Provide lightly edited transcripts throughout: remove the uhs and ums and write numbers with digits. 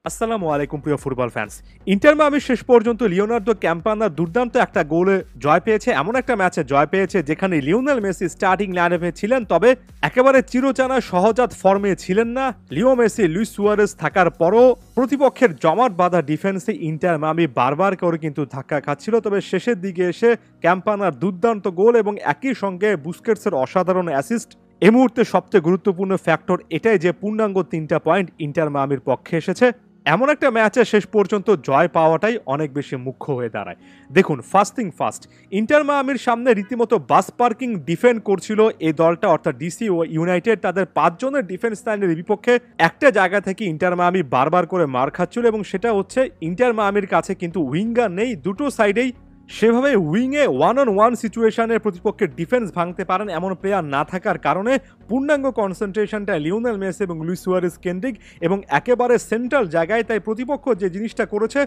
আসসালামু আলাইকুম প্রিয় ফুটবল ফ্যান্স। ইন্টার মায়ামি শেষ পর্যন্ত লিওনার্দো ক্যাম্পানার দুর্দান্ত একটা গোলে জয় পেয়েছে, এমন একটা ম্যাচে জয় পেয়েছে যেখানে লিওনেল মেসি স্টার্টিং লাইনআপে ছিলেন, তবে একেবারে চিরচানা সহজাত ফর্মে ছিলেন না। লিও মেসি, লুইস সুয়ারেজ থাকার পরও প্রতিপক্ষের জমাট বাঁধা ডিফেন্সে ইন্টার মায়ামি বারবার করে কিন্তু ধাক্কা খাচ্ছিল, তবে শেষের দিকে এসে ক্যাম্পানার দুর্দান্ত গোল এবং একই সঙ্গে বুস্কেটসের অসাধারণ অ্যাসিস্ট। এই মুহূর্তে সবচেয়ে গুরুত্বপূর্ণ ফ্যাক্টর এটাই যে পূর্ণাঙ্গ 3টা পয়েন্ট ইন্টার মায়ামির পক্ষে এসেছে। এমন একটা ম্যাচে শেষ পর্যন্ত জয় পাওয়াটাই অনেক বেশি মুখ্য হয়ে দাঁড়ায়। দেখুন, ফার্স্ট ইন্টার মায়ামির সামনে রীতিমতো বাস পার্কিং ডিফেন্ড করছিল এই দলটা, অর্থাৎ ডিসি ও ইউনাইটেড। তাদের 5 জনের ডিফেন্স লাইনের বিপক্ষে একটা জায়গা থেকে ইন্টার মায়ামি বারবার করে মার খাচ্ছিল, এবং সেটা হচ্ছে ইন্টার মায়ামির কাছে কিন্তু উইঙ্গার নেই দুটো সাইডেই। সেভাবে উইংয়ে 1-on-1 সিচুয়েশনে প্রতিপক্ষের ডিফেন্স ভাঙতে পারেন এমন প্লেয়ার না থাকার কারণে পূর্ণাঙ্গ কনসেন্ট্রেশনটা লিওনেল মেসি এবং লুইস সুয়ারেজ কেন্দ্রিক এবং একেবারে সেন্ট্রাল জায়গায়। তাই প্রতিপক্ষ যে জিনিসটা করেছে,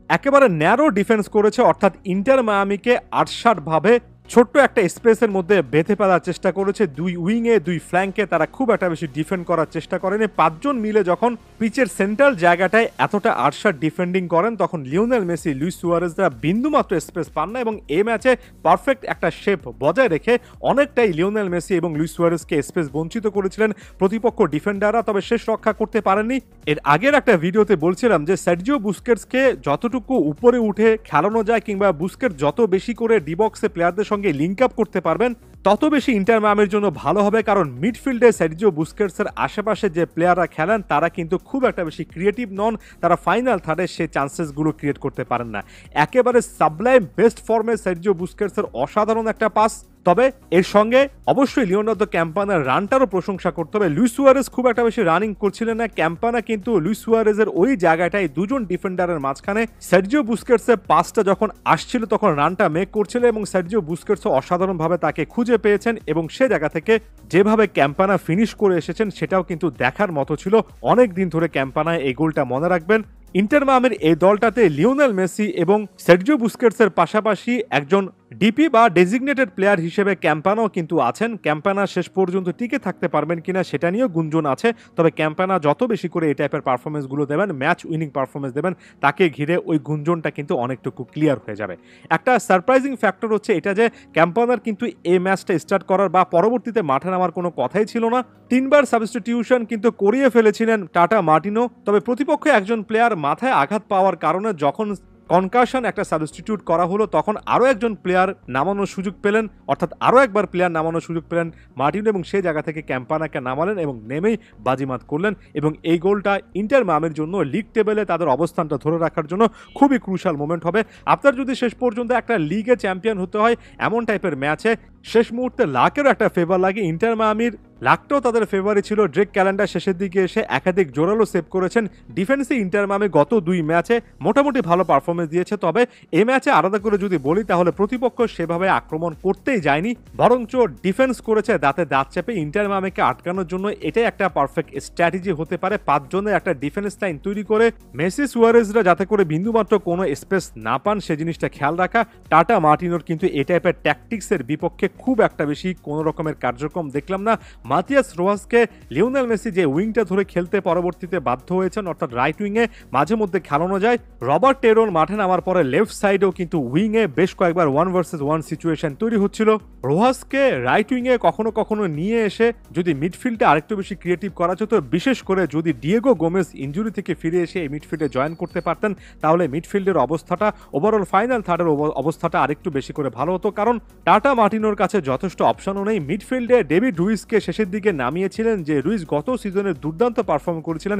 একেবারে ন্যারো ডিফেন্স করেছে, অর্থাৎ ইন্টার মায়ামিকে আটসাটভাবে ছোট্ট একটা স্পেসের মধ্যে বেঁধে ফেলার চেষ্টা করেছে। দুই উইংয়ে, দুই ফ্ল্যাঙ্কে তারা খুব একটা বেশি ডিফেন্ড করার চেষ্টা করেনি। 5 জন মিলে যখন পিচের সেন্ট্রাল জায়গাটায় এতটা আটসাট ডিফেন্ডিং করেন, তখন লিওনেল মেসি, লুইস সুয়ারেজরা বিন্দুমাত্র স্পেস পান না, এবং এই ম্যাচে পারফেক্ট একটা শেপ বজায় রেখে অনেকটাই লিওনেল মেসি এবং লুইস সুয়ারেজকে স্পেস বঞ্চিত করেছিলেন প্রতিপক্ষ ডিফেন্ডাররা, তবে শেষ রক্ষা করতে পারেননি। এর আগের একটা ভিডিওতে বলছিলাম যে সার্জিও বুস্কেটসকে যতটুকু উপরে উঠে খেলানো যায়, কিংবা বুস্কেট যত বেশি করে ডিবক্সে প্লেয়ারদের সঙ্গে লিঙ্ক আপ করতে পারবেন, তত বেশি ইন্টার মায়ামির জন্য ভালো হবে। কারণ মিডফিল্ডে সার্জিও বুস্কেটসের আশেপাশে যে প্লেয়াররা খেলেন তারা কিন্তু খুব একটা বেশি ক্রিয়েটিভ নন, তারা ফাইনাল থার্ডে সেই চান্সেসগুলো ক্রিয়েট করতে পারেন না। একেবারে সাবলাইম বেস্ট ফর্মে সার্জিও বুস্কেটসের অসাধারণ একটা পাস, তবে এর সঙ্গে অবশ্যই লিওনার্দো ক্যাম্পানার রানটারও প্রশংসা করতে হবে। লুইস সুয়ারেজ খুব একটা বেশি রানিং করছিলেন না, ক্যাম্পানা কিন্তু লুইস সুয়ারেজের ওই জায়গাটায় দুজন ডিফেন্ডারের মাঝখানে সার্জিও বুস্কেটসের পাসটা যখন আসছিল তখন রানটা মেক করছিল, এবং সার্জিও বুস্কেটসও অসাধারণভাবে তাকে খুঁজে পেয়েছেন, এবং সে জায়গা থেকে যেভাবে ক্যাম্পানা ফিনিশ করে এসেছেন সেটাও কিন্তু দেখার মতো ছিল। অনেক দিন ধরে ক্যাম্পানায় এই গোলটা মনে রাখবেন। ইন্টার মায়ামির এই দলটাতে লিওনেল মেসি এবং সার্জিও বুস্কেটসের পাশাপাশি একজন ডিপি বা ডেজিগনেটেড প্লেয়ার হিসেবে ক্যাম্পানাও কিন্তু আছেন। ক্যাম্পানা শেষ পর্যন্ত টিকে থাকতে পারবেন কিনা সেটা নিয়েও গুঞ্জন আছে, তবে ক্যাম্পানা যত বেশি করে এই টাইপের পারফরমেন্সগুলো দেবেন, ম্যাচ উইনিং পারফরমেন্স দেবেন, তাকে ঘিরে ওই গুঞ্জনটা কিন্তু অনেকটুকু ক্লিয়ার হয়ে যাবে। একটা সারপ্রাইজিং ফ্যাক্টর হচ্ছে এটা যে ক্যাম্পানার কিন্তু এই ম্যাচটা স্টার্ট করার বা পরবর্তীতে মাঠে নামার কোনো কথাই ছিল না। 3বার সাবস্টিটিউশন কিন্তু করিয়ে ফেলেছিলেন টাটা মার্টিনো, তবে প্রতিপক্ষ একজন প্লেয়ার মাথায় আঘাত পাওয়ার কারণে যখন কনকাশন একটা সাবস্টিটিউট করা হলো, তখন আরও একজন প্লেয়ার নামানোর সুযোগ পেলেন, অর্থাৎ আরও একবার প্লেয়ার নামানোর সুযোগ পেলেন মার্টিনো, এবং সেই জায়গা থেকে ক্যাম্পানাকে নামালেন এবং নেমেই বাজিমাত করলেন। এবং এই গোলটা ইন্টার মায়ামির জন্য লিগ টেবিলে তাদের অবস্থানটা ধরে রাখার জন্য খুবই ক্রুশাল মোমেন্ট হবে। আপনার যদি শেষ পর্যন্ত একটা লিগে চ্যাম্পিয়ন হতে হয় এমন টাইপের ম্যাচে শেষ মুহূর্তে লাকেরও একটা ফেভার লাগে। ইন্টার মায়ামির লাকটাও তাদের ফেভারে ছিল। ড্রেক ক্যালেন্ডার শেষের দিকে এসে একাধিক জোরালো সেভ করেছেন। ডিফেন্সে ইন্টার মায়ামি গত 2 ম্যাচে মোটামুটি ভালো পারফরমেন্স দিয়েছে, তবে এই ম্যাচে আলাদা করে যদি বলি তাহলে প্রতিপক্ষ সেভাবে আক্রমণ করতেই যায়নি, বরঞ্চ ডিফেন্স করেছে দাঁতে দাঁত চেপে। ইন্টার মায়ামিকে আটকানোর জন্য এটাই একটা পারফেক্ট স্ট্র্যাটেজি হতে পারে, 5 জনের একটা ডিফেন্স লাইন তৈরি করে মেসি সুয়ারেজরা যাতে করে বিন্দুমাত্র কোনো স্পেস না পান সে জিনিসটা খেয়াল রাখা। টাটা মার্টিনোর কিন্তু এই টাইপের ট্যাকটিক্সের বিপক্ষে খুব একটা বেশি কোনো রকমের কার্যক্রম দেখলাম না। মাতিয়াস রোহাসকে লিওনেল মেসি যে উইংটা ধরে খেলতে পরবর্তীতে বাধ্য হয়েছেন, অর্থাৎ রাইট উইংয়ে মাঝে মধ্যে খেলানো যায়। রবার্ট টেরন মাঠে নামার পরে লেফট সাইডেও কিন্তু উইংয়ে বেশ কয়েকবার 1 ভার্সেস 1 সিচুয়েশন তৈরি হচ্ছিল। রোহাসকে রাইট উইংয়ে কখনো কখনো নিয়ে এসে যদি মিডফিল্ডে আরেকটু বেশি ক্রিয়েটিভ করা যেত, বিশেষ করে যদি ডিয়েগো গোমেজ ইনজুরি থেকে ফিরে এসে এই মিডফিল্ডে জয়েন করতে পারতেন, তাহলে মিডফিল্ডের অবস্থাটা, ওভারঅল ফাইনাল থার্ডের অবস্থাটা আরেকটু বেশি করে ভালো হতো। কারণ টাটা মার্টিনোর কাছে যথেষ্ট অপশনও নেই। মিডফিল্ডে ডেভিড রুইসকে শেষের দিকে নামিয়েছিলেন, যে রুইস গত সিজনে দুর্দান্ত পারফর্ম করেছিলেন।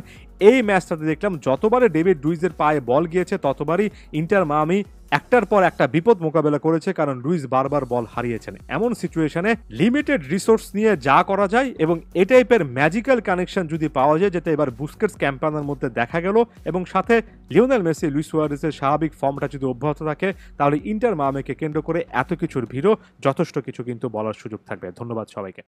এই ম্যাচটাতে দেখলাম যতবারে ডেভিড রুইসের পায়ে বল গিয়েছে ততবারই ইন্টার মায়ামি একটার পর একটা বিপদ মোকাবেলা করেছে, কারণ লুইস বারবার বল হারিয়েছেন। এমন সিচুয়েশনে লিমিটেড রিসোর্স নিয়ে যা করা যায় এবং এ টাইপের ম্যাজিক্যাল কানেকশন যদি পাওয়া যায়, যেটা এবার বুস্কেটস ক্যাম্পানার মধ্যে দেখা গেল, এবং সাথে লিওনেল মেসি, লুইস সুয়ারেজের স্বাভাবিক ফর্মটা যদি অব্যাহত থাকে, তাহলে ইন্টার মায়ামিকে কেন্দ্র করে এত কিছুর ভিড়ও যথেষ্ট কিছু কিন্তু বলার সুযোগ থাকবে। ধন্যবাদ সবাইকে।